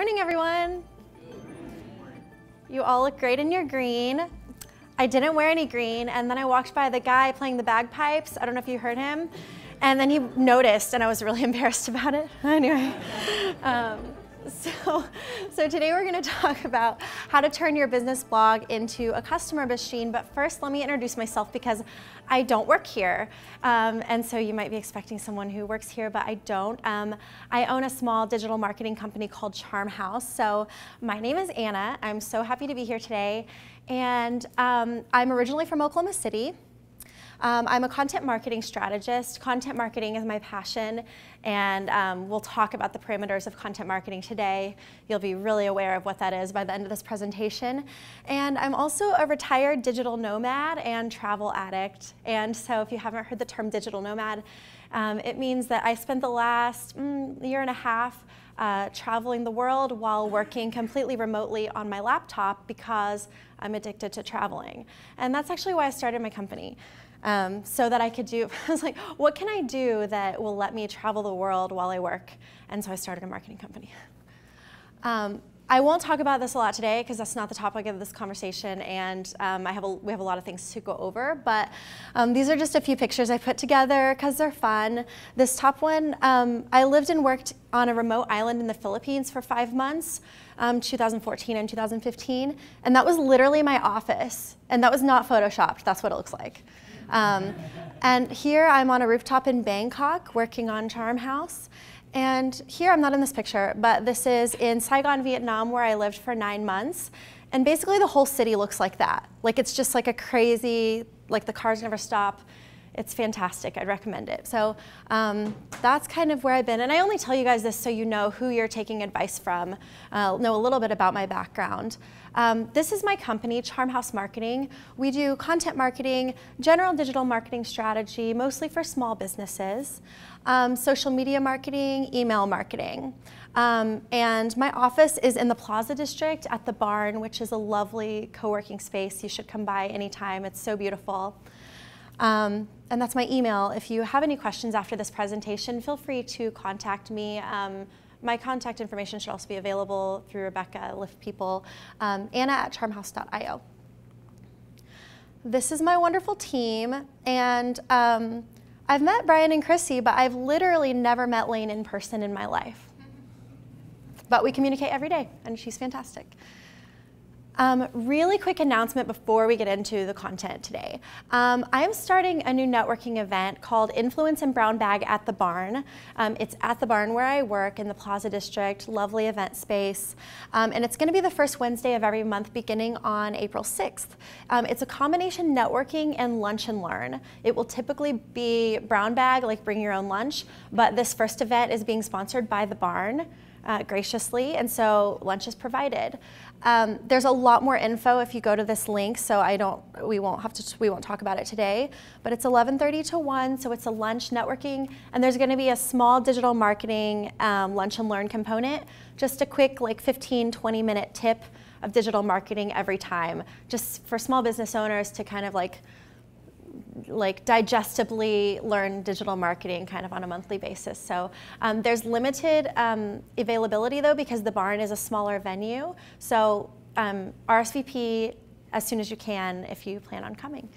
Morning, everyone. You all look great in your green. I didn't wear any green, and then I walked by the guy playing the bagpipes. I don't know if you heard him. And then he noticed, and I was really embarrassed about it. Anyway, so today we're going to talk about how to turn your business blog into a customer machine. But first, let me introduce myself because I don't work here. And so you might be expecting someone who works here, but I don't. I own a small digital marketing company called Charm House. So my name is Anna. I'm so happy to be here today. And I'm originally from Oklahoma City. I'm a content marketing strategist. Content marketing is my passion, and we'll talk about the parameters of content marketing today. You'll be really aware of what that is by the end of this presentation. And I'm also a retired digital nomad and travel addict. And so if you haven't heard the term digital nomad, it means that I spent the last year and a half traveling the world while working completely remotely on my laptop because I'm addicted to traveling. And that's actually why I started my company. So that I could do, I was like, what can I do that will let me travel the world while I work? And so I started a marketing company. I won't talk about this a lot today because that's not the topic of this conversation, and we have a lot of things to go over, but these are just a few pictures I put together because they're fun. This top one, I lived and worked on a remote island in the Philippines for 5 months, 2014 and 2015, and that was literally my office, and that was not photoshopped. That's what it looks like. And here I'm on a rooftop in Bangkok working on Charm House. And here, I'm not in this picture, but this is in Saigon, Vietnam, where I lived for 9 months. And basically the whole city looks like that. Like it's just like a crazy, like the cars never stop. It's fantastic, I'd recommend it. So that's kind of where I've been. And I only tell you guys this so you know who you're taking advice from, know a little bit about my background. This is my company, Charm House Marketing. We do content marketing, general digital marketing strategy, mostly for small businesses, social media marketing, email marketing. And my office is in the Plaza District at the Barn, which is a lovely co-working space. You should come by anytime. It's so beautiful. And that's my email. If you have any questions after this presentation, feel free to contact me. My contact information should also be available through Rebecca, Lift People, Anna@charmhouse.io. This is my wonderful team, and I've met Brian and Chrissy, but I've literally never met Lane in person in my life. But we communicate every day, and she's fantastic. Really quick announcement before we get into the content today. I am starting a new networking event called Influence and Brown Bag at the Barn. It's at the Barn where I work in the Plaza District, lovely event space. And it's gonna be the first Wednesday of every month beginning on April 6th. It's a combination networking and lunch and learn. It will typically be brown bag, like bring your own lunch, but this first event is being sponsored by the Barn. Graciously, and so lunch is provided. There's a lot more info if you go to this link, so we won't talk about it today, but it's 11:30 to 1, so it's a lunch networking, and there's going to be a small digital marketing lunch and learn component, just a quick like 15-20 minute tip of digital marketing every time, just for small business owners to kind of like digestibly learn digital marketing kind of on a monthly basis. So there's limited availability though because the Barn is a smaller venue. So RSVP as soon as you can if you plan on coming.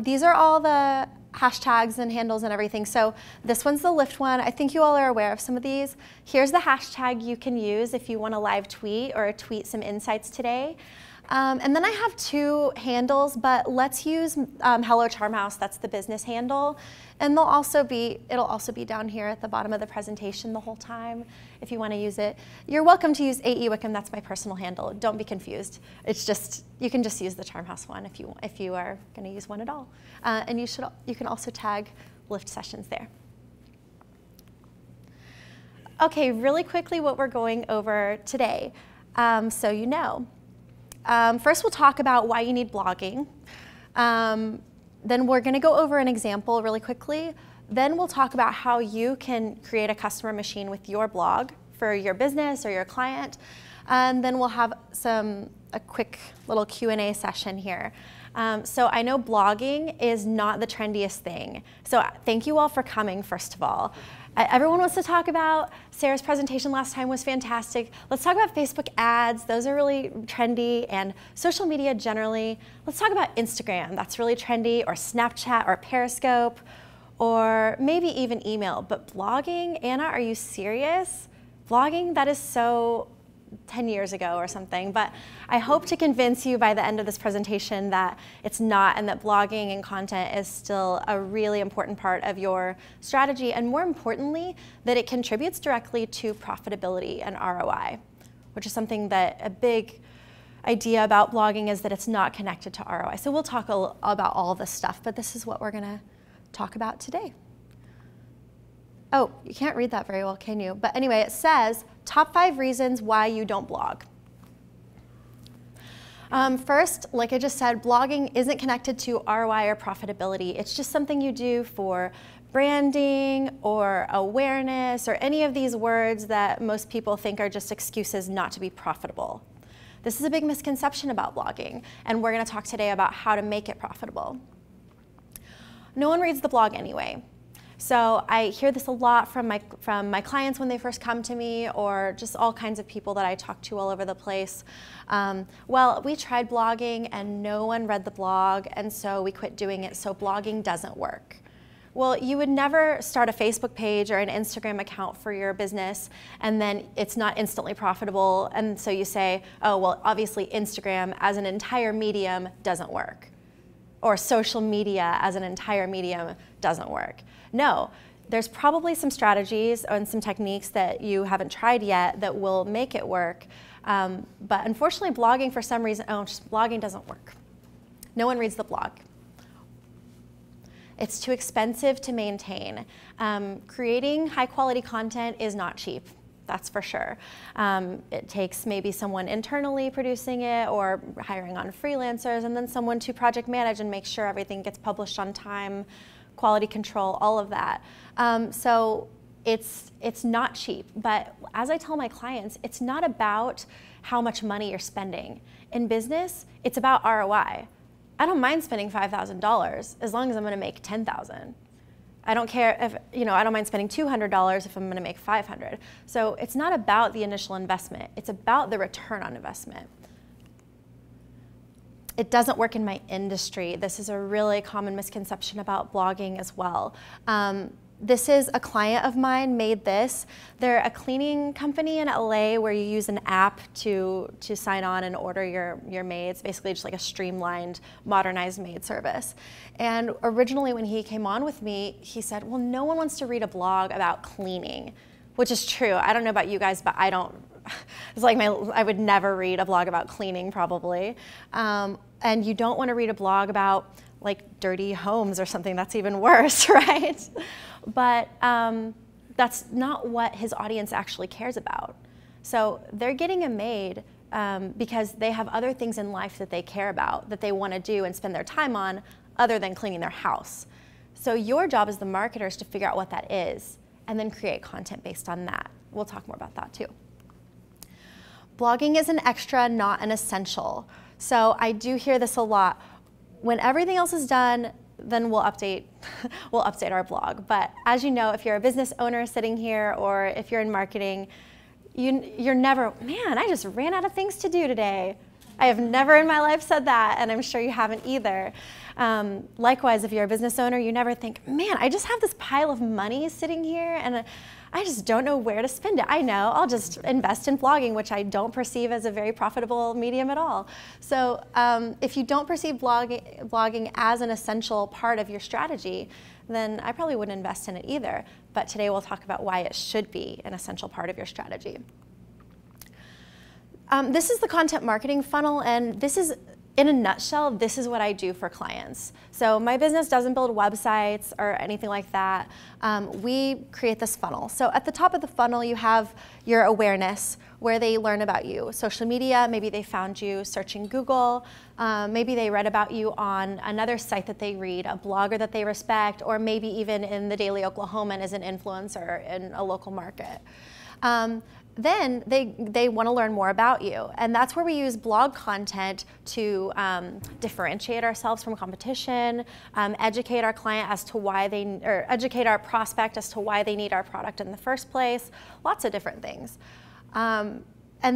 These are all the hashtags and handles and everything. So this one's the Lyft one. I think you all are aware of some of these. Here's the hashtag you can use if you want to live tweet or tweet some insights today. And then I have 2 handles, but let's use Hello Charm House. That's the business handle. And it'll also be down here at the bottom of the presentation the whole time if you want to use it. You're welcome to use AE Wickham. That's my personal handle. Don't be confused. It's just, you can just use the Charm House one if you are going to use one at all. And you can also tag Lift sessions there. Okay, really quickly what we're going over today, so you know. First, we'll talk about why you need blogging. Then we're going to go over an example really quickly. Then we'll talk about how you can create a customer machine with your blog for your business or your client. And then we'll have a quick little Q&A session here. So I know blogging is not the trendiest thing. So thank you all for coming, first of all. Everyone wants to talk about Sarah's presentation last time was fantastic. Let's talk about Facebook ads. Those are really trendy, and social media generally. Let's talk about Instagram. That's really trendy, or Snapchat, or Periscope, or maybe even email. But blogging, Anna, are you serious? Blogging, that is so 10 years ago or something, but I hope to convince you by the end of this presentation that it's not, and that blogging and content is still a really important part of your strategy, and more importantly, that it contributes directly to profitability and ROI, which is something that a big idea about blogging is that it's not connected to ROI. So we'll talk about all of this stuff, but this is what we're gonna talk about today. Oh, you can't read that very well, can you? But anyway, it says, top 5 reasons why you don't blog. First, like I just said, blogging isn't connected to ROI or profitability. It's just something you do for branding or awareness or any of these words that most people think are just excuses not to be profitable. This is a big misconception about blogging, and we're gonna talk today about how to make it profitable. No one reads the blog anyway. So I hear this a lot from my clients when they first come to me, or just all kinds of people that I talk to all over the place. Well, we tried blogging and no one read the blog, and so we quit doing it, so blogging doesn't work. Well, you would never start a Facebook page or an Instagram account for your business and then it's not instantly profitable, and so you say, oh, well, obviously Instagram as an entire medium doesn't work, or social media as an entire medium doesn't work. No, there's probably some strategies and some techniques that you haven't tried yet that will make it work. But unfortunately, blogging, for some reason, blogging doesn't work. No one reads the blog. It's too expensive to maintain. Creating high quality content is not cheap. That's for sure. It takes maybe someone internally producing it, or hiring on freelancers, and then someone to project manage and make sure everything gets published on time, quality control, all of that. So it's not cheap, but as I tell my clients, it's not about how much money you're spending. In business, it's about ROI. I don't mind spending $5,000 as long as I'm gonna make $10,000. I don't care if, I don't mind spending $200 if I'm gonna make $500. So it's not about the initial investment, it's about the return on investment. It doesn't work in my industry. This is a really common misconception about blogging as well. This is a client of mine made this. They're a cleaning company in LA where you use an app to sign on and order your maids, basically just like a streamlined, modernized maid service. And originally when he came on with me, he said, well, no one wants to read a blog about cleaning, which is true. I don't know about you guys, but I don't. It's like I would never read a blog about cleaning probably. And you don't want to read a blog about like dirty homes or something. That's even worse, right? But that's not what his audience actually cares about. So they're getting a maid because they have other things in life that they care about, that they want to do and spend their time on, other than cleaning their house. So your job as the marketer is to figure out what that is and then create content based on that. We'll talk more about that too. Blogging is an extra, not an essential. So I do hear this a lot. When everything else is done, then we'll update our blog. But as you know, if you're a business owner sitting here, or if you're in marketing, you're never, man, I just ran out of things to do today. I have never in my life said that, and I'm sure you haven't either. Likewise, if you're a business owner, you never think, man, I just have this pile of money sitting here and I just don't know where to spend it. I know, I'll just invest in blogging, which I don't perceive as a very profitable medium at all. So if you don't perceive blogging as an essential part of your strategy, then I probably wouldn't invest in it either. But today we'll talk about why it should be an essential part of your strategy. This is the content marketing funnel, and this is, in a nutshell, this is what I do for clients. So my business doesn't build websites or anything like that. We create this funnel. So at the top of the funnel, you have your awareness, where they learn about you. Social media, maybe they found you searching Google. Maybe they read about you on another site that they read, a blogger that they respect, or maybe even in the Daily Oklahoman as an influencer in a local market. then they want to learn more about you. And that's where we use blog content to differentiate ourselves from competition, educate our client as to why or educate our prospect as to why they need our product in the first place, lots of different things. And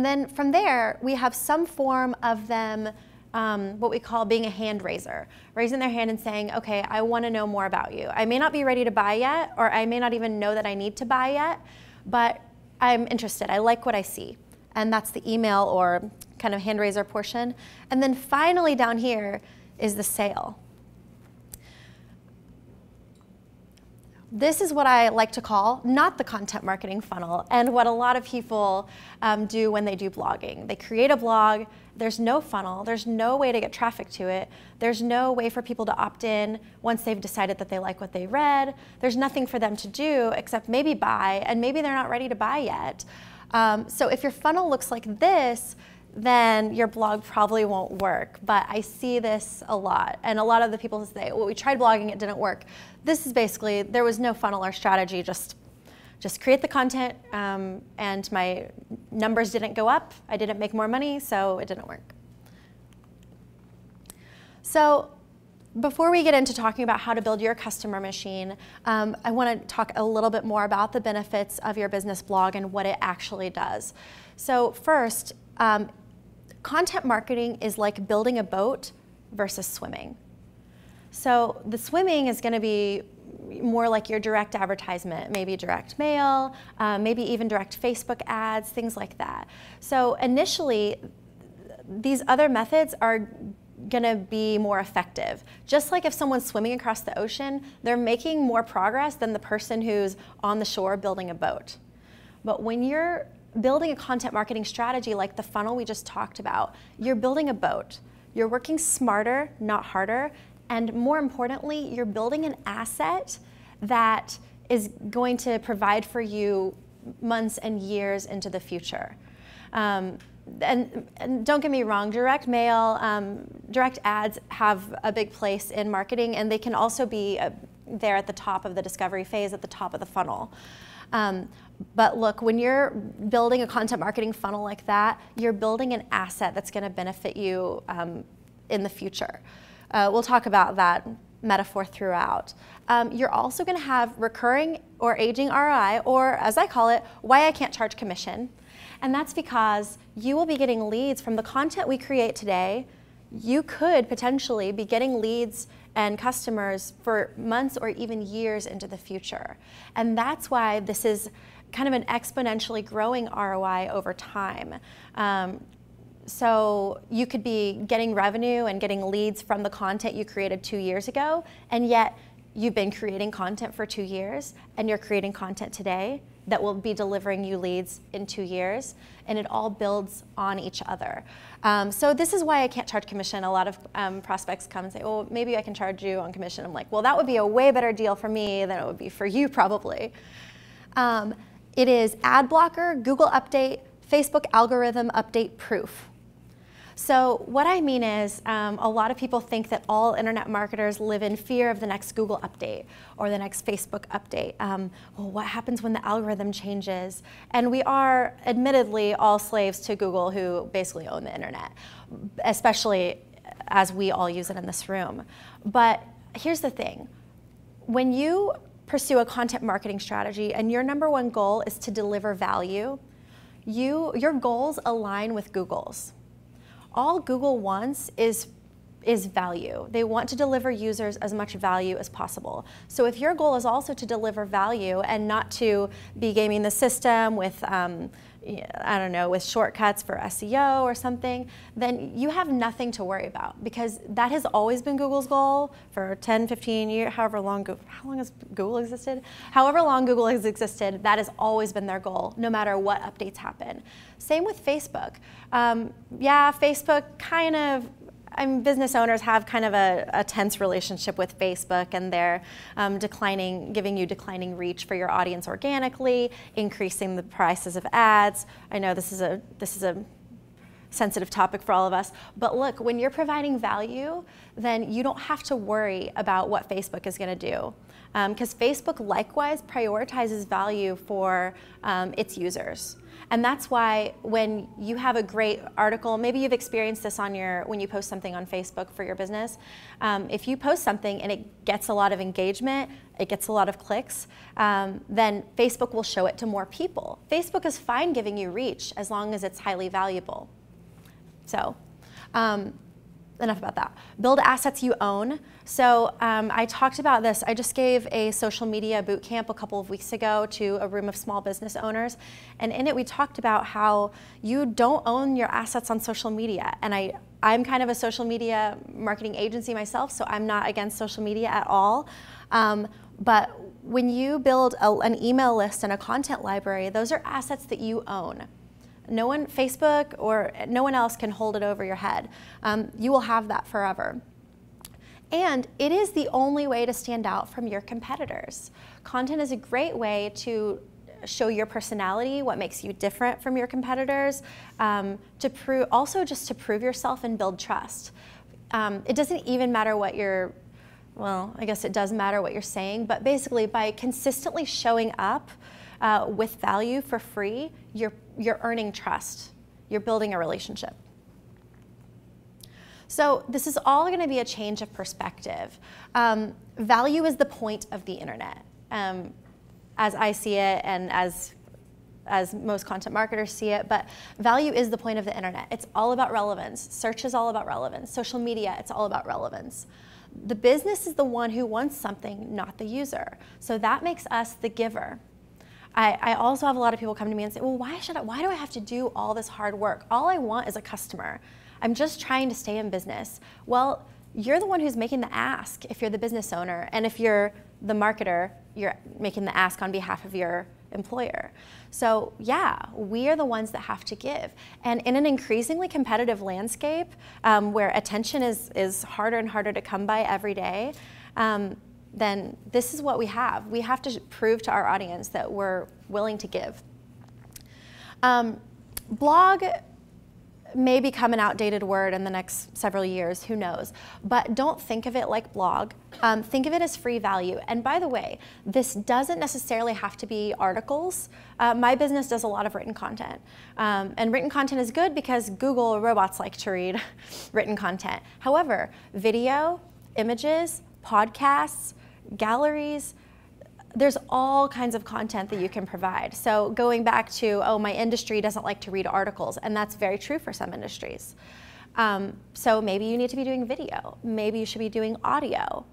then from there, we have some form of them, what we call being a hand raiser, raising their hand and saying, okay, I want to know more about you. I may not be ready to buy yet, or I may not even know that I need to buy yet, but I'm interested, I like what I see. And that's the email or kind of hand raiser portion. And then finally down here is the sale. This is what I like to call not the content marketing funnel, and what a lot of people do when they do blogging. They create a blog, there's no funnel, there's no way to get traffic to it, there's no way for people to opt in once they've decided that they like what they read, there's nothing for them to do except maybe buy, and maybe they're not ready to buy yet. So if your funnel looks like this, then your blog probably won't work. But I see this a lot, and a lot of the people say, well, we tried blogging, it didn't work. This is basically, there was no funnel or strategy, just create the content, and my numbers didn't go up, I didn't make more money, so it didn't work. So before we get into talking about how to build your customer machine, I want to talk a little bit more about the benefits of your business blog and what it actually does. So first, content marketing is like building a boat versus swimming. So the swimming is going to be more like your direct advertisement, maybe direct mail, maybe even direct Facebook ads, things like that. So initially, these other methods are going to be more effective. Just like if someone's swimming across the ocean, they're making more progress than the person who's on the shore building a boat. But when you're building a content marketing strategy like the funnel we just talked about, you're building a boat. You're working smarter, not harder, and more importantly, you're building an asset that is going to provide for you months and years into the future. And don't get me wrong, direct mail, direct ads have a big place in marketing, and they can also be there at the top of the discovery phase, at the top of the funnel. But look, when you're building a content marketing funnel like that, you're building an asset that's going to benefit you in the future. We'll talk about that metaphor throughout. You're also going to have recurring or aging ROI, or as I call it, why I can't charge commission. And that's because you will be getting leads from the content we create today. You could potentially be getting leads and customers for months or even years into the future. And that's why this is kind of an exponentially growing ROI over time. So you could be getting revenue and getting leads from the content you created 2 years ago, and yet you've been creating content for 2 years, and you're creating content today that will be delivering you leads in 2 years, and it all builds on each other. So this is why I can't charge commission. A lot of prospects come and say, oh, maybe I can charge you on commission. I'm like, well, that would be a way better deal for me than it would be for you probably. It is ad blocker, Google update, Facebook algorithm update proof. So what I mean is a lot of people think that all internet marketers live in fear of the next Google update or the next Facebook update. Well, what happens when the algorithm changes? And we are admittedly all slaves to Google, who basically own the internet, especially as we all use it in this room. But here's the thing. When you pursue a content marketing strategy and your #1 goal is to deliver value, your goals align with Google's. All Google wants is value. They want to deliver users as much value as possible. So if your goal is also to deliver value and not to be gaming the system with, I don't know, with shortcuts for SEO or something, then you have nothing to worry about, because that has always been Google's goal for 10, 15 years, how long has Google existed? However long Google has existed, that has always been their goal, no matter what updates happen. Same with Facebook. Yeah, Facebook kind of, business owners have kind of a tense relationship with Facebook, and they're giving you declining reach for your audience organically, increasing the prices of ads. I know this is a sensitive topic for all of us. But look, when you're providing value, then you don't have to worry about what Facebook is going to do. Because Facebook likewise prioritizes value for its users. And that's why when you have a great article, maybe you've experienced this on when you post something on Facebook for your business. If you post something and it gets a lot of engagement, it gets a lot of clicks, then Facebook will show it to more people. Facebook is fine giving you reach as long as it's highly valuable. So, enough about that. Build assets you own. So I talked about this. I just gave a social media boot camp a couple of weeks ago to a room of small business owners. And in it, we talked about how you don't own your assets on social media. And I'm kind of a social media marketing agency myself, so I'm not against social media at all. But when you build an email list and a content library, those are assets that you own. No one, Facebook or no one else can hold it over your head. You will have that forever. And it is the only way to stand out from your competitors. Content is a great way to show your personality, what makes you different from your competitors, also just to prove yourself and build trust. It doesn't even matter what well, I guess it does matter what you're saying, but basically by consistently showing up with value for free, you're earning trust. You're building a relationship. So this is all going to be a change of perspective. Value is the point of the internet, as I see it and as most content marketers see it, but value is the point of the internet. It's all about relevance. Search is all about relevance. Social media, it's all about relevance. The business is the one who wants something, not the user. So that makes us the giver. I also have a lot of people come to me and say, well, why do I have to do all this hard work? All I want is a customer. I'm just trying to stay in business. Well, you're the one who's making the ask if you're the business owner. And if you're the marketer, you're making the ask on behalf of your employer. So yeah, we are the ones that have to give. And in an increasingly competitive landscape where attention is harder and harder to come by every day, then this is what we have. We have to prove to our audience that we're willing to give. Blog may become an outdated word in the next several years, who knows? But don't think of it like blog. Think of it as free value. And by the way, this doesn't necessarily have to be articles. My business does a lot of written content. And written content is good because Google robots like to read written content. However, video, images, podcasts, galleries, there's all kinds of content that you can provide. So going back to, oh, my industry doesn't like to read articles, and that's very true for some industries. So maybe you need to be doing video. Maybe you should be doing audio.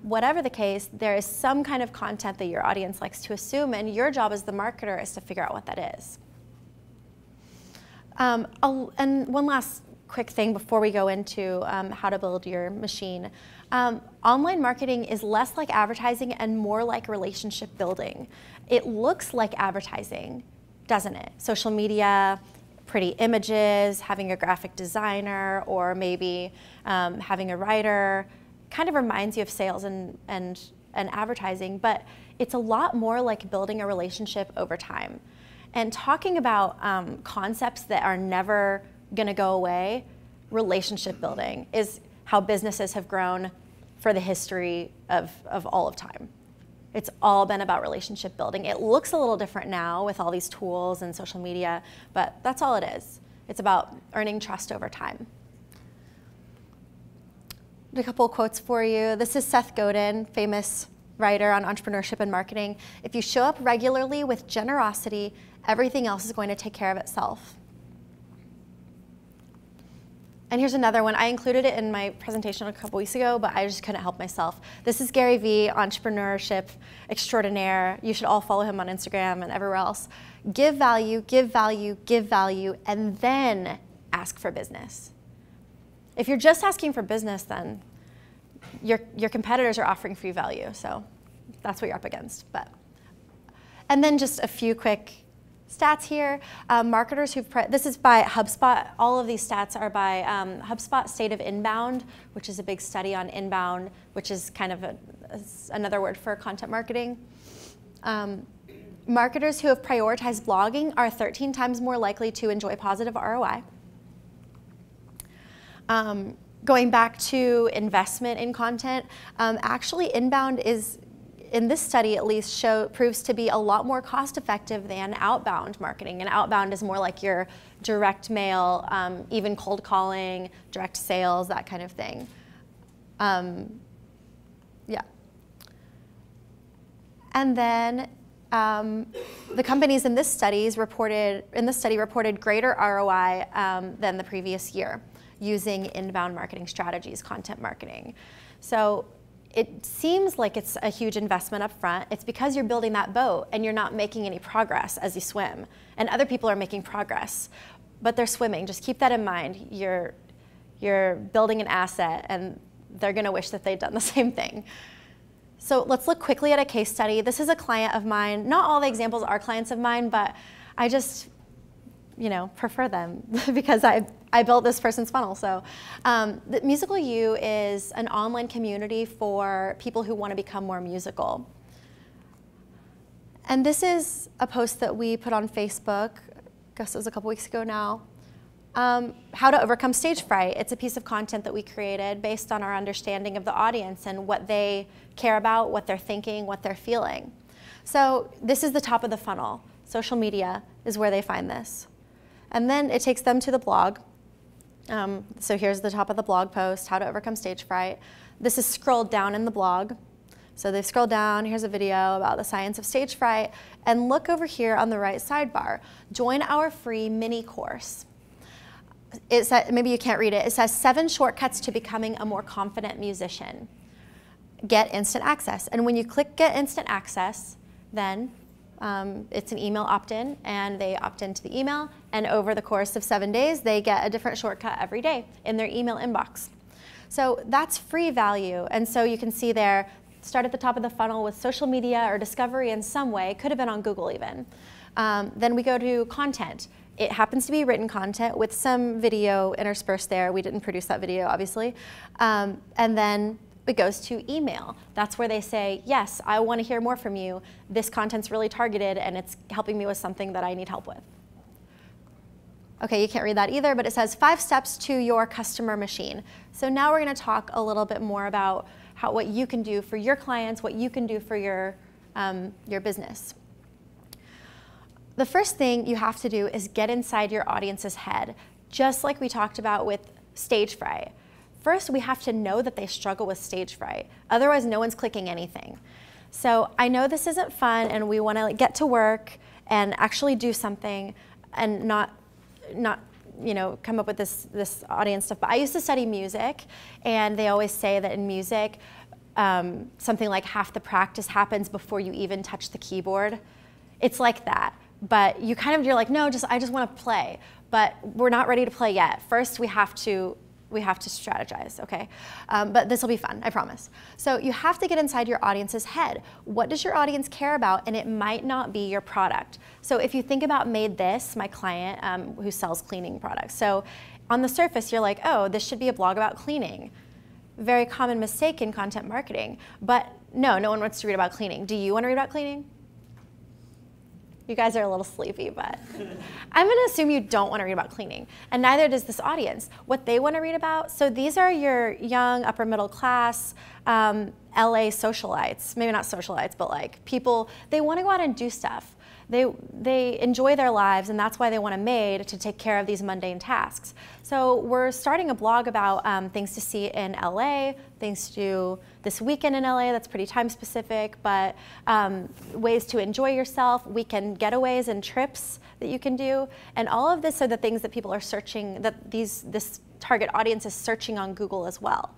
Whatever the case, there is some kind of content that your audience likes to assume, and your job as the marketer is to figure out what that is. And one last quick thing before we go into how to build your machine. Online marketing is less like advertising and more like relationship building. It looks like advertising, doesn't it? Social media, pretty images, having a graphic designer, or maybe having a writer, kind of reminds you of sales and advertising, but it's a lot more like building a relationship over time. And talking about concepts that are never gonna go away, relationship building is how businesses have grown for the history of all of time. It's all been about relationship building. It looks a little different now with all these tools and social media, but that's all it is. It's about earning trust over time. A couple of quotes for you. This is Seth Godin, famous writer on entrepreneurship and marketing. If you show up regularly with generosity, everything else is going to take care of itself. And here's another one. I included it in my presentation a couple weeks ago, but I just couldn't help myself. This is Gary Vee, entrepreneurship extraordinaire. You should all follow him on Instagram and everywhere else. Give value, give value, give value, and then ask for business. If you're just asking for business, then your competitors are offering free value, so that's what you're up against. And then just a few quick stats here. Marketers who've, this is by HubSpot. All of these stats are by HubSpot State of Inbound, which is a big study on inbound, which is kind of another word for content marketing. Marketers who have prioritized blogging are 13 times more likely to enjoy positive ROI. Going back to investment in content, actually inbound is, in this study at least, proves to be a lot more cost effective than outbound marketing. And outbound is more like your direct mail, even cold calling, direct sales, that kind of thing. Yeah. And then the companies in this study reported greater ROI than the previous year using inbound marketing strategies, content marketing. So it seems like it's a huge investment up front. It's because you're building that boat and you're not making any progress as you swim. And other people are making progress, but they're swimming. Just keep that in mind. You're building an asset and they're gonna wish that they'd done the same thing. So let's look quickly at a case study. This is a client of mine. Not all the examples are clients of mine, but I just, prefer them because I built this person's funnel. So the Musical You is an online community for people who want to become more musical. And this is a post that we put on Facebook, I guess it was a couple weeks ago now. How to overcome stage fright. It's a piece of content that we created based on our understanding of the audience and what they care about, what they're thinking, what they're feeling. So this is the top of the funnel. Social media is where they find this. And then it takes them to the blog. So here's the top of the blog post, how to overcome stage fright. This is scrolled down in the blog. So they've scrolled down, here's a video about the science of stage fright. And look over here on the right sidebar, join our free mini course. It says, maybe you can't read it. It says 7 shortcuts to becoming a more confident musician. Get instant access. And when you click get instant access, then it's an email opt-in, and they opt into the email, and over the course of 7 days, they get a different shortcut every day in their email inbox. So that's free value. And so you can see there, start at the top of the funnel with social media or discovery in some way, could have been on Google even. Then we go to content. It happens to be written content with some video interspersed there. We didn't produce that video, obviously. And then it goes to email. That's where they say, yes, I want to hear more from you. This content's really targeted and it's helping me with something that I need help with. Okay, you can't read that either, but it says 5 steps to your customer machine. So now we're going to talk a little bit more about what you can do for your clients, what you can do for your business. The first thing you have to do is get inside your audience's head, just like we talked about with stage fright. First, we have to know that they struggle with stage fright. Otherwise, no one's clicking anything. So I know this isn't fun, and we want to get to work and actually do something, and not come up with this audience stuff. But I used to study music, and they always say that in music, something like half the practice happens before you even touch the keyboard. It's like that. But you're like, no, I just want to play. But we're not ready to play yet. First, we have to strategize, okay? But this will be fun, I promise. So you have to get inside your audience's head. What does your audience care about? And it might not be your product. So if you think about Made This, my client who sells cleaning products. So on the surface, you're like, oh, this should be a blog about cleaning. Very common mistake in content marketing. But no one wants to read about cleaning. Do you want to read about cleaning? You guys are a little sleepy, but I'm going to assume you don't want to read about cleaning, and neither does this audience. What they want to read about, so these are your young, upper middle class, LA socialites, maybe not socialites, but like people, they want to go out and do stuff. They enjoy their lives, and that's why they want a maid to take care of these mundane tasks. So we're starting a blog about things to see in LA, things to do this weekend in LA, that's pretty time specific, but ways to enjoy yourself, weekend getaways and trips that you can do. And all of this are the things that people are searching, that this target audience is searching on Google as well.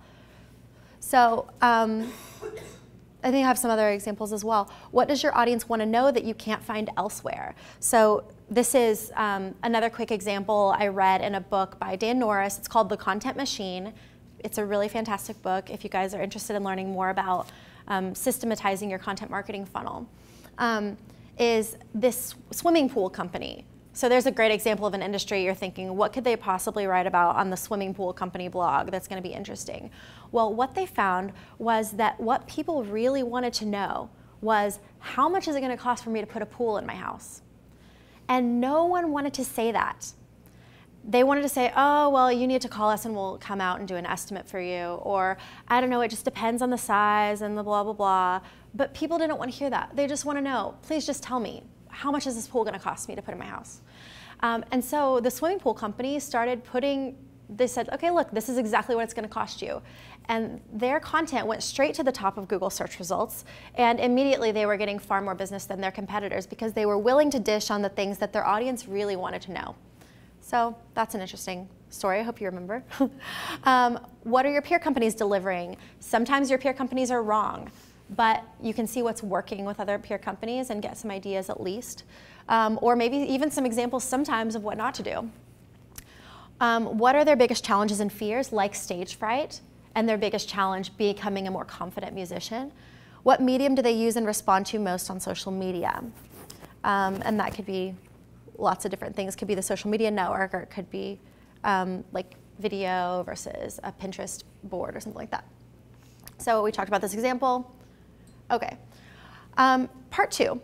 So I think I have some other examples as well. What does your audience want to know that you can't find elsewhere? So this is another quick example I read in a book by Dan Norris. It's called The Content Machine. It's a really fantastic book if you guys are interested in learning more about systematizing your content marketing funnel. Is this swimming pool company. So there's a great example of an industry you're thinking, what could they possibly write about on the swimming pool company blog that's going to be interesting? Well, what they found was that what people really wanted to know was, how much is it going to cost for me to put a pool in my house? And no one wanted to say that. they wanted to say, oh, well, you need to call us and we'll come out and do an estimate for you. Or, I don't know, it just depends on the size and the blah, blah, blah. But people didn't want to hear that. They just want to know, please just tell me, how much is this pool going to cost me to put in my house? And so the swimming pool company started they said, okay, look, this is exactly what it's going to cost you. And their content went straight to the top of Google search results. And immediately they were getting far more business than their competitors because they were willing to dish on the things that their audience really wanted to know. So that's an interesting story. I hope you remember. What are your peer companies delivering? Sometimes your peer companies are wrong, but you can see what's working with other peer companies and get some ideas at least. Or maybe even some examples sometimes of what not to do. What are their biggest challenges and fears, like stage fright, and their biggest challenge becoming a more confident musician? What medium do they use and respond to most on social media? And that could be lots of different things. It could be the social media network, or it could be like video versus a Pinterest board or something like that. So we talked about this example. Okay. Part 2.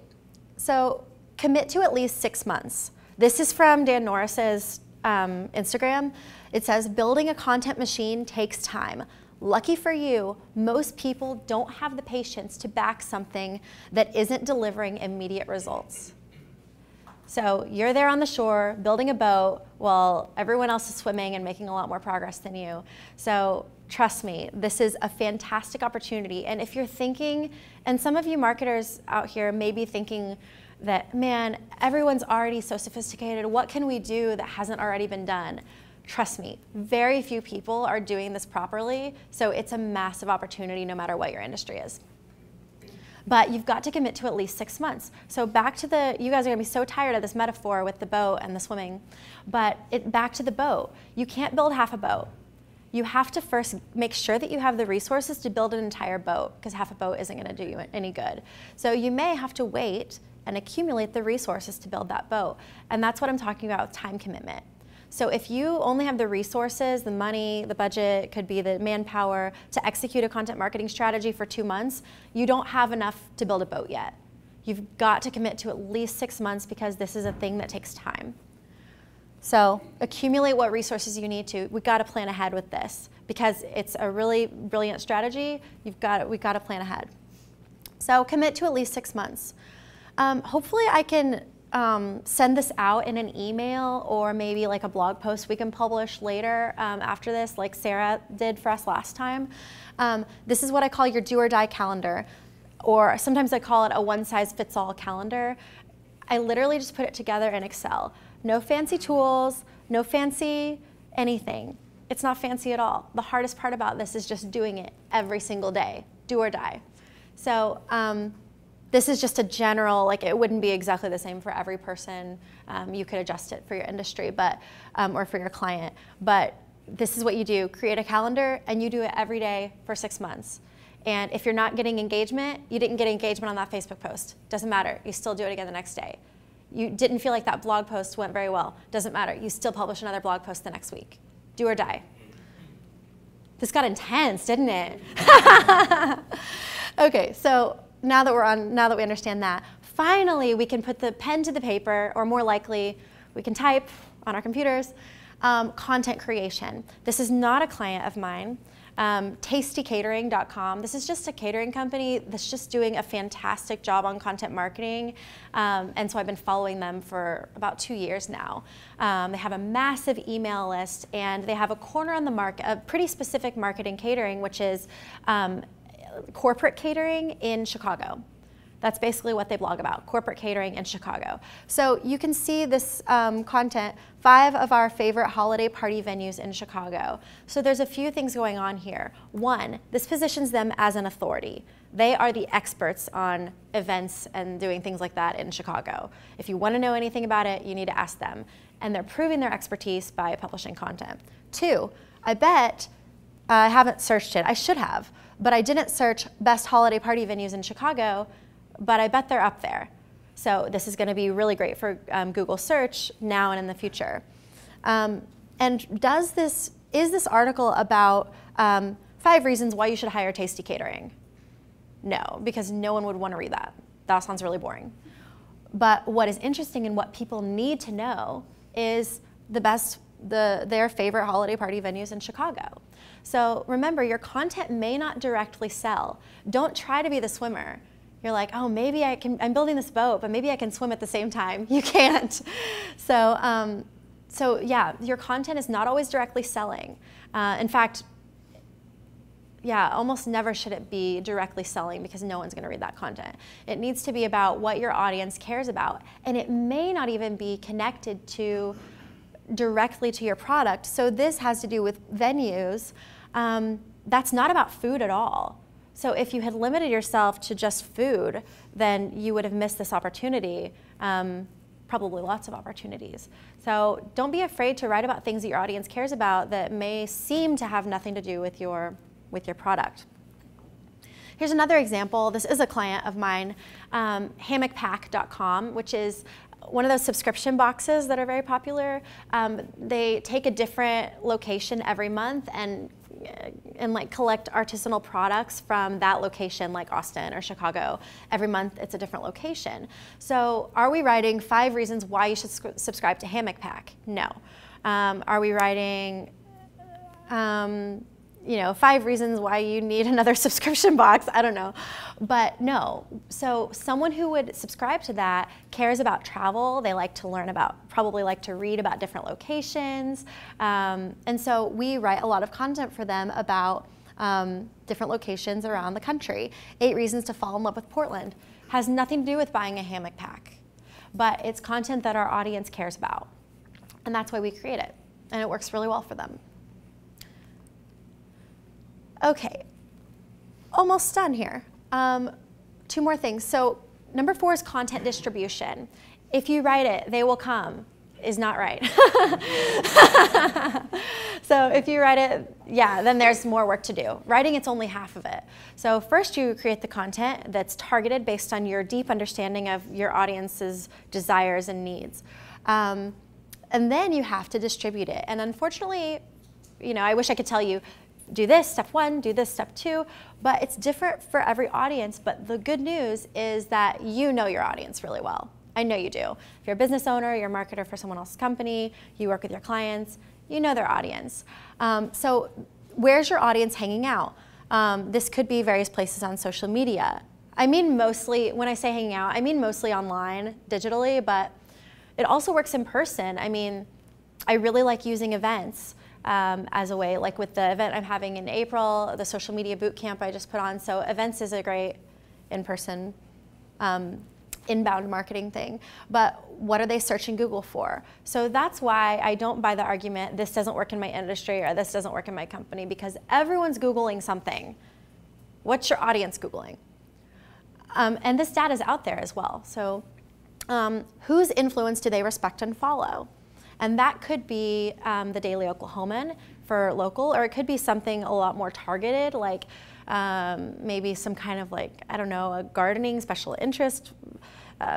So commit to at least 6 months. This is from Dan Norris's Instagram. It says, building a content machine takes time. Lucky for you, most people don't have the patience to back something that isn't delivering immediate results. So you're there on the shore building a boat while everyone else is swimming and making a lot more progress than you. So trust me, this is a fantastic opportunity. And if you're thinking, and some of you marketers out here may be thinking that, man, everyone's already so sophisticated, what can we do that hasn't already been done? Trust me, very few people are doing this properly, so it's a massive opportunity no matter what your industry is. But you've got to commit to at least 6 months. So back to you guys are gonna be so tired of this metaphor with the boat and the swimming, but back to the boat. You can't build half a boat. You have to first make sure that you have the resources to build an entire boat, because half a boat isn't gonna do you any good. So you may have to wait and accumulate the resources to build that boat. And that's what I'm talking about with time commitment. So if you only have the resources, the money, the budget, could be the manpower to execute a content marketing strategy for 2 months, you don't have enough to build a boat yet. You've got to commit to at least 6 months because this is a thing that takes time. So accumulate what resources you need to. We've got to plan ahead with this because it's a really brilliant strategy. We've got to plan ahead. So commit to at least 6 months. Hopefully I can send this out in an email or maybe like a blog post we can publish later after this, like Sarah did for us last time. This is what I call your do or die calendar, or sometimes I call it a one-size-fits-all calendar. I literally just put it together in Excel. No fancy tools, no fancy anything. It's not fancy at all. The hardest part about this is just doing it every single day, do or die. So this is just a general, like it wouldn't be exactly the same for every person. You could adjust it for your industry, but or for your client. But this is what you do. Create a calendar and you do it every day for 6 months. And if you're not getting engagement, you didn't get engagement on that Facebook post. Doesn't matter. You still do it again the next day. You didn't feel like that blog post went very well. Doesn't matter. You still publish another blog post the next week. Do or die. This got intense, didn't it? Okay, so now that we understand that, finally we can put the pen to the paper, or more likely, we can type on our computers, content creation. This is not a client of mine. TastyCatering.com. This is just a catering company that's just doing a fantastic job on content marketing. And so I've been following them for about 2 years now. They have a massive email list and they have a corner on the market, a pretty specific market in catering, which is corporate catering in Chicago. That's basically what they blog about, corporate catering in Chicago. So you can see this content, 5 of our favorite holiday party venues in Chicago. So there's a few things going on here. 1, this positions them as an authority. They are the experts on events and doing things like that in Chicago. If you want to know anything about it, you need to ask them. And they're proving their expertise by publishing content. 2, I bet, I haven't searched it, I should have, but I didn't search best holiday party venues in Chicago, but I bet they're up there. So this is going to be really great for Google search now and in the future. And is this article about 5 reasons why you should hire Tasty Catering? No, because no one would want to read that. That sounds really boring. But what is interesting and what people need to know is the best their favorite holiday party venues in Chicago. So remember, your content may not directly sell. Don't try to be the swimmer. You're like, oh, maybe I'm building this boat, but maybe I can swim at the same time. You can't. So, so yeah, your content is not always directly selling. In fact, yeah, almost never should it be directly selling because no one's gonna read that content. It needs to be about what your audience cares about. And it may not even be connected to directly to your product. So this has to do with venues. That's not about food at all. So if you had limited yourself to just food, then you would have missed this opportunity, probably lots of opportunities. So don't be afraid to write about things that your audience cares about that may seem to have nothing to do with your product. Here's another example. This is a client of mine, hammockpack.com, which is one of those subscription boxes that are very popular. They take a different location every month and like collect artisanal products from that location, like Austin or Chicago. Every month it's a different location. So are we writing 5 reasons why you should subscribe to Hammock Pack? No. Are we writing 5 reasons why you need another subscription box? I don't know, but no. So someone who would subscribe to that cares about travel. They like to learn about, probably like to read about different locations. And so we write a lot of content for them about different locations around the country. 8 reasons to fall in love with Portland. Has nothing to do with buying a hammock pack, but it's content that our audience cares about. And that's why we create it. And it works really well for them. Okay, almost done here. 2 more things. So number 4 is content distribution. If you write it, they will come is not right. So if you write it, yeah, then there's more work to do. Writing, it's only half of it. So first you create the content that's targeted based on your deep understanding of your audience's desires and needs. And then you have to distribute it. And unfortunately, I wish I could tell you, do this, step 1, do this, step 2, but it's different for every audience. But the good news is that you know your audience really well. I know you do. If you're a business owner, you're a marketer for someone else's company, you work with your clients, you know their audience. So where's your audience hanging out? This could be various places on social media. I mean mostly, when I say hanging out, I mean mostly online, digitally, but it also works in person. I mean, I really like using events. As a way, like with the event I'm having in April, the social media boot camp I just put on. So events is a great in-person inbound marketing thing. But what are they searching Google for? So that's why I don't buy the argument, this doesn't work in my industry or this doesn't work in my company, because everyone's Googling something. What's your audience Googling? And this data is out there as well. So whose influence do they respect and follow? And that could be the Daily Oklahoman for local, or it could be something a lot more targeted, like maybe some kind of a gardening special interest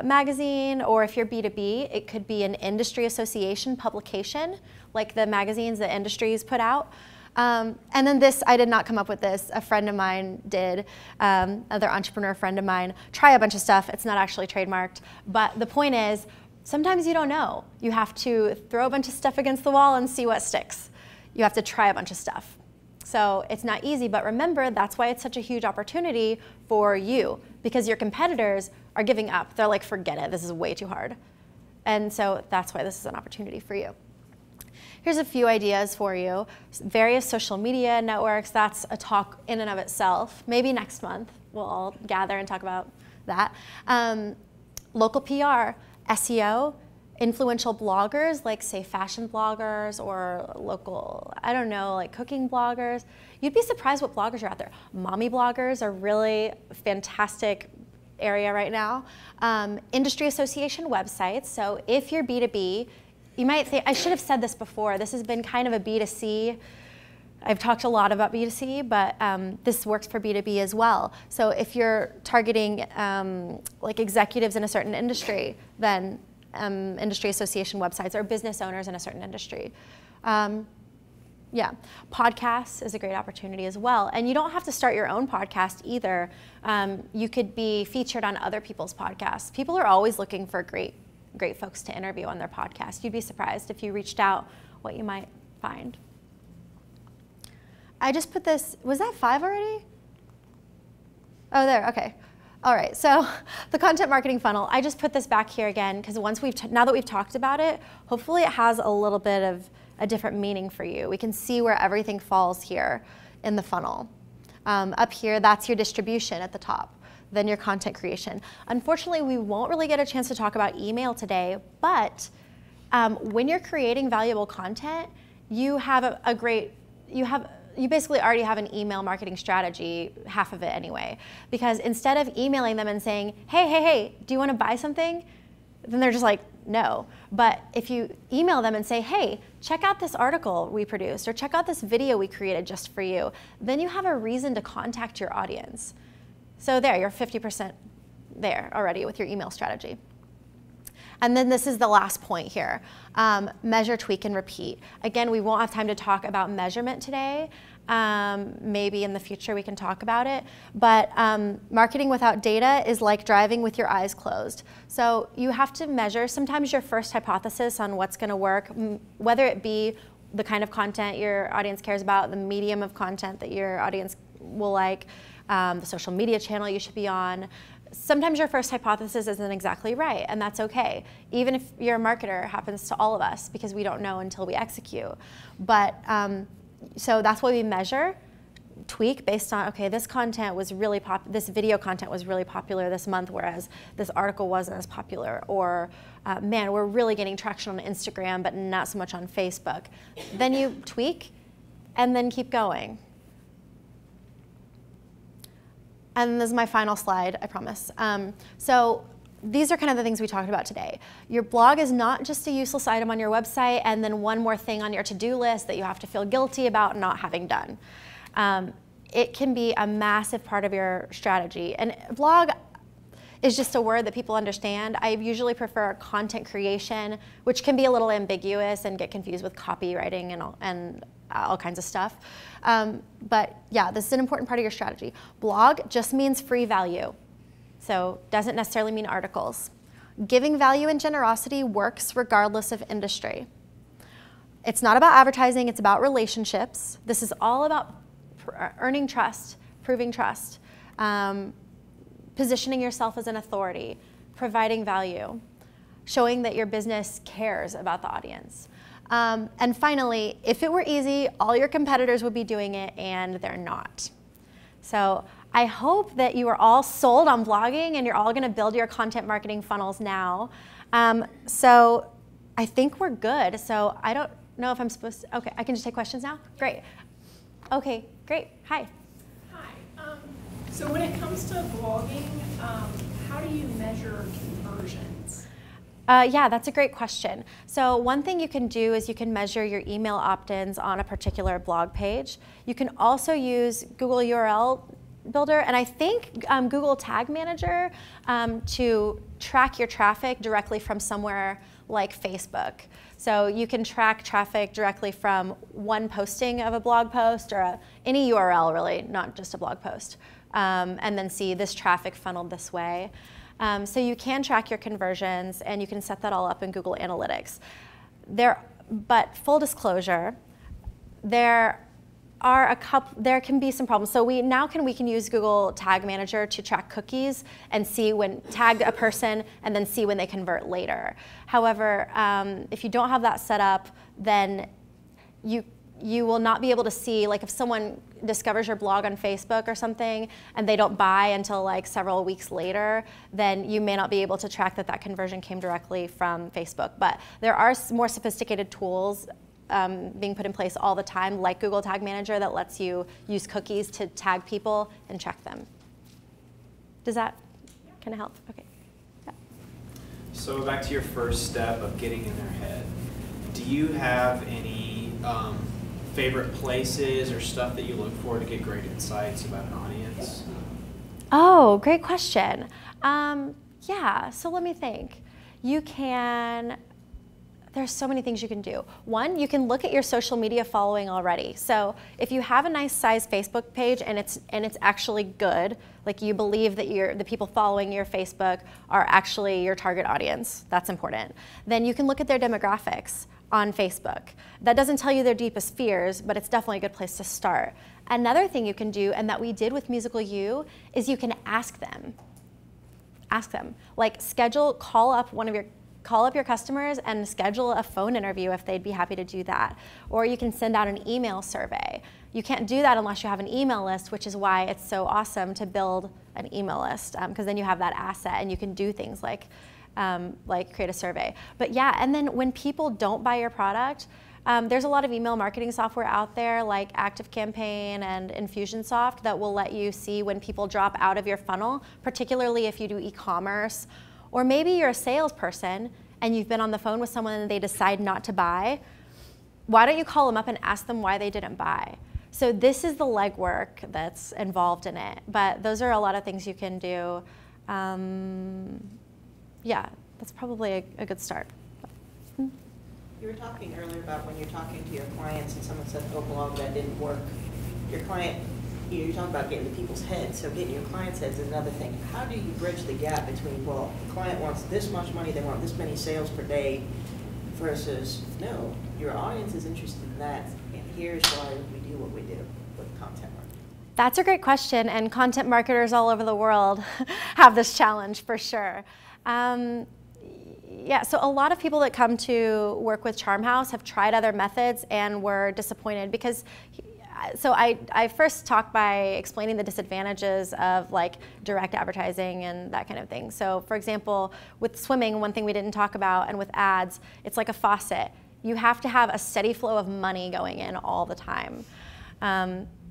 magazine, or if you're B2B, it could be an industry association publication, like the magazines that industries put out. And then this, I did not come up with this, a friend of mine did, another entrepreneur friend of mine, try a bunch of stuff, it's not actually trademarked, but the point is, sometimes you don't know. You have to throw a bunch of stuff against the wall and see what sticks. You have to try a bunch of stuff. So it's not easy, but remember, that's why it's such a huge opportunity for you, because your competitors are giving up. They're like, forget it, this is way too hard. And so that's why this is an opportunity for you. Here's a few ideas for you. Various social media networks, that's a talk in and of itself. Maybe next month we'll all gather and talk about that. Local PR. SEO, influential bloggers, like say fashion bloggers or local, I don't know, like cooking bloggers. You'd be surprised what bloggers are out there. Mommy bloggers are really fantastic area right now. Industry association websites. So if you're B2B, you might think, I should have said this before, this has been kind of a B2C. I've talked a lot about B2C, but this works for B2B as well. So if you're targeting like executives in a certain industry, then industry association websites, or business owners in a certain industry. Yeah, podcasts is a great opportunity as well. And you don't have to start your own podcast either. You could be featured on other people's podcasts. People are always looking for great folks to interview on their podcast. You'd be surprised if you reached out what you might find. I just put this, was that 5 already? Oh, there, okay. All right, so the content marketing funnel, I just put this back here again because now that we've talked about it, hopefully it has a little bit of a different meaning for you. We can see where everything falls here in the funnel. Up here, that's your distribution at the top, then your content creation. Unfortunately, we won't really get a chance to talk about email today, but when you're creating valuable content, you basically already have an email marketing strategy, half of it anyway. Because instead of emailing them and saying, hey, do you want to buy something? Then they're just like, no. But if you email them and say, hey, check out this article we produced, or check out this video we created just for you, then you have a reason to contact your audience. So there, you're 50% there already with your email strategy. And then this is the last point here, measure, tweak, and repeat. Again, we won't have time to talk about measurement today. Maybe in the future we can talk about it. But marketing without data is like driving with your eyes closed. So you have to measure sometimes your first hypothesis on what's going to work, whether it be the kind of content your audience cares about, the medium of content that your audience will like, the social media channel you should be on. Sometimes your first hypothesis isn't exactly right, and that's okay. Even if you're a marketer, it happens to all of us because we don't know until we execute. But so that's what we measure, tweak based on, okay, this content was really this video content was really popular this month, whereas this article wasn't as popular. Or man, we're really getting traction on Instagram, but not so much on Facebook. Then you tweak, and then keep going. And this is my final slide, I promise. So these are kind of the things we talked about today. Your blog is not just a useless item on your website and then one more thing on your to-do list that you have to feel guilty about not having done. It can be a massive part of your strategy. And blog is just a word that people understand. I usually prefer content creation, which can be a little ambiguous and get confused with copywriting and all kinds of stuff. But yeah, this is an important part of your strategy. Blog just means free value. So doesn't necessarily mean articles. Giving value and generosity works regardless of industry. It's not about advertising, it's about relationships. This is all about earning trust, proving trust, positioning yourself as an authority, providing value, showing that your business cares about the audience. And finally, if it were easy, all your competitors would be doing it, and they're not. So I hope that you are all sold on blogging and you're all going to build your content marketing funnels now. So I think we're good. So I don't know if I'm supposed to, okay, I can just take questions now? Great. Okay, great. Hi. Hi. So when it comes to blogging, how do you measure conversions? Yeah, that's a great question. So one thing you can do is you can measure your email opt-ins on a particular blog page. You can also use Google URL Builder, and I think Google Tag Manager to track your traffic directly from somewhere like Facebook. So you can track traffic directly from one posting of a blog post or any URL really, not just a blog post, and then see this traffic funneled this way. So you can track your conversions and you can set that all up in Google Analytics. But full disclosure, there can be some problems. So we can use Google Tag Manager to track cookies and see when tag a person and then see when they convert later. However, if you don't have that set up, then you will not be able to see, like if someone discovers your blog on Facebook or something and they don't buy until like several weeks later, then you may not be able to track that conversion came directly from Facebook. But there are more sophisticated tools being put in place all the time, like Google Tag Manager, that lets you use cookies to tag people and track them. Does that kind of help? Okay. Yeah. So back to your first step of getting in their head. Do you have any favorite places or stuff that you look for to get great insights about an audience? Oh, great question. Yeah, so let me think. There's so many things you can do. One, you can look at your social media following already. So if you have a nice sized Facebook page and it's actually good, like you believe that the people following your Facebook are actually your target audience, that's important. Then you can look at their demographics. on Facebook. That doesn't tell you their deepest fears, but it's definitely a good place to start. Another thing you can do, and that we did with Musical You, is you can ask them. Ask them. Like call up your customers and schedule a phone interview if they'd be happy to do that. Or you can send out an email survey. You can't do that unless you have an email list, which is why it's so awesome to build an email list, because then you have that asset and you can do things like create a survey. But yeah, and then when people don't buy your product, there's a lot of email marketing software out there like ActiveCampaign and Infusionsoft that will let you see when people drop out of your funnel, particularly if you do e-commerce. Or maybe you're a salesperson and you've been on the phone with someone and they decide not to buy. Why don't you call them up and ask them why they didn't buy? So this is the legwork that's involved in it. But those are a lot of things you can do. Yeah, that's probably a good start. You were talking earlier about when you're talking to your clients and someone said, oh, blog, that didn't work. Your client, you're talking about getting to people's heads, so getting your client's heads is another thing. How do you bridge the gap between, well, the client wants this much money, they want this many sales per day, versus, no, your audience is interested in that, and here's why we do what we do with content marketing? That's a great question, and content marketers all over the world have this challenge for sure. Yeah, so a lot of people that come to work with Charm House have tried other methods and were disappointed because, so I first talked by explaining the disadvantages of like direct advertising and that kind of thing. So for example, with swimming, one thing we didn't talk about, and with ads, it's like a faucet. You have to have a steady flow of money going in all the time.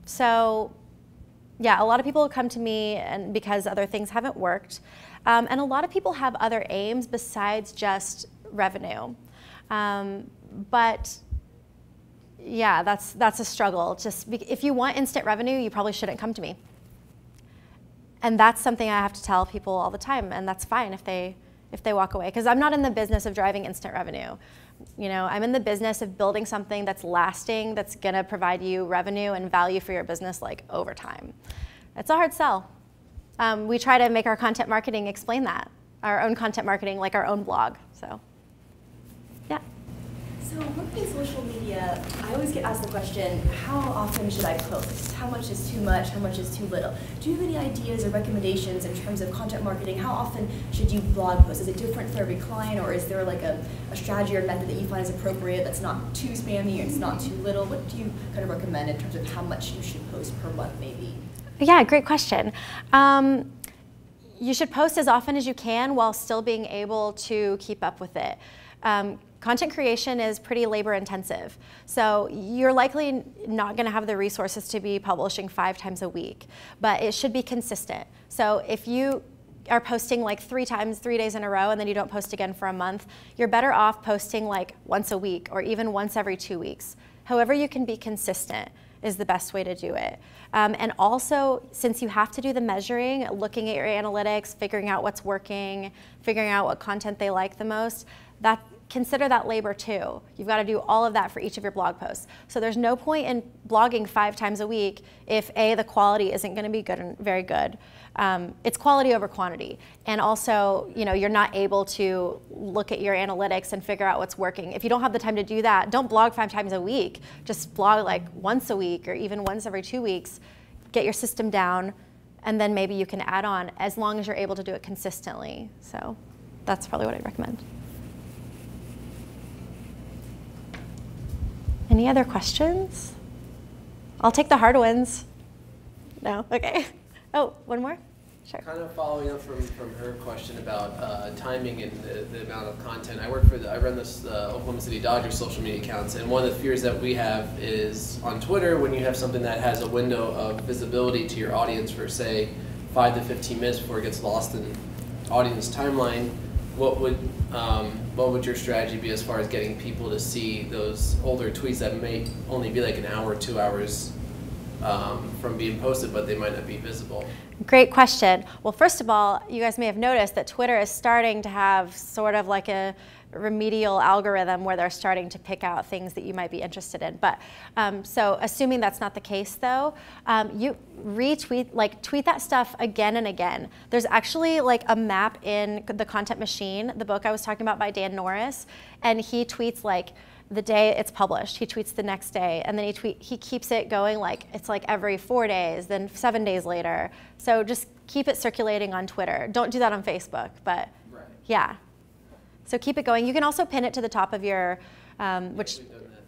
So yeah, a lot of people come to me and because other things haven't worked. And a lot of people have other aims besides just revenue. But yeah, that's a struggle. Just if you want instant revenue, you probably shouldn't come to me. And that's something I have to tell people all the time, and that's fine if they walk away, because I'm not in the business of driving instant revenue. You know, I'm in the business of building something that's lasting, that's gonna provide you revenue and value for your business like over time. It's a hard sell. We try to make our content marketing explain that, our own content marketing, like our own blog, so, yeah. So working in social media, I always get asked the question, how often should I post? How much is too much? How much is too little? Do you have any ideas or recommendations in terms of content marketing? How often should you blog post? Is it different for every client, or is there like a strategy or method that you find is appropriate that's not too spammy or it's not too little? What do you kind of recommend in terms of how much you should post per month maybe? Yeah, great question. You should post as often as you can while still being able to keep up with it. Content creation is pretty labor intensive. So you're likely not gonna have the resources to be publishing 5 times a week, but it should be consistent. So if you are posting like 3 days in a row and then you don't post again for a month, you're better off posting like once a week or even once every 2 weeks. However you can be consistent is the best way to do it. And also, since you have to do the measuring, looking at your analytics, figuring out what's working, figuring out what content they like the most, consider that labor too. You've got to do all of that for each of your blog posts. So there's no point in blogging 5 times a week if A, the quality isn't going to be good and very good. It's quality over quantity. And also, you know, you're not able to look at your analytics and figure out what's working. If you don't have the time to do that, don't blog 5 times a week. Just blog like once a week or even once every 2 weeks. Get your system down, and then maybe you can add on as long as you're able to do it consistently. So that's probably what I'd recommend. Any other questions? I'll take the hard ones. No? Okay. Oh, one more? Sure. Kind of following up from her question about timing and the amount of content. I run this Oklahoma City Dodgers social media accounts, and one of the fears that we have is on Twitter, when you have something that has a window of visibility to your audience for, say, 5 to 15 minutes before it gets lost in audience timeline, what would your strategy be as far as getting people to see those older tweets that may only be like an hour, 2 hours from being posted, but they might not be visible? Great question. Well, first of all, you guys may have noticed that Twitter is starting to have sort of like a remedial algorithm where they're starting to pick out things that you might be interested in. But so assuming that's not the case though, you tweet that stuff again and again. There's actually like a map in The Content Machine, the book I was talking about by Dan Norris, and he tweets like the day it's published. He tweets the next day, and then he keeps it going like it's like every 4 days, then 7 days later. So just keep it circulating on Twitter. Don't do that on Facebook, but Right. yeah. So keep it going. You can also pin it to the top of your,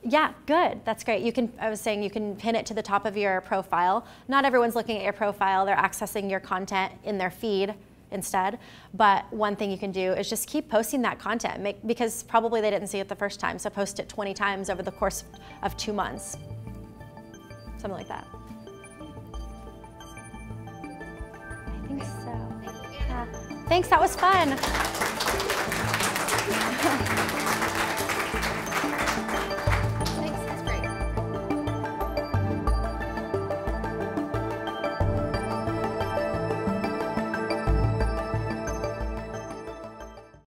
yeah, good. That's great. I was saying you can pin it to the top of your profile. Not everyone's looking at your profile. They're accessing your content in their feed instead. But one thing you can do is just keep posting that content because probably they didn't see it the first time. So post it 20 times over the course of 2 months. Something like that. I think so. Yeah. Thanks, that was fun.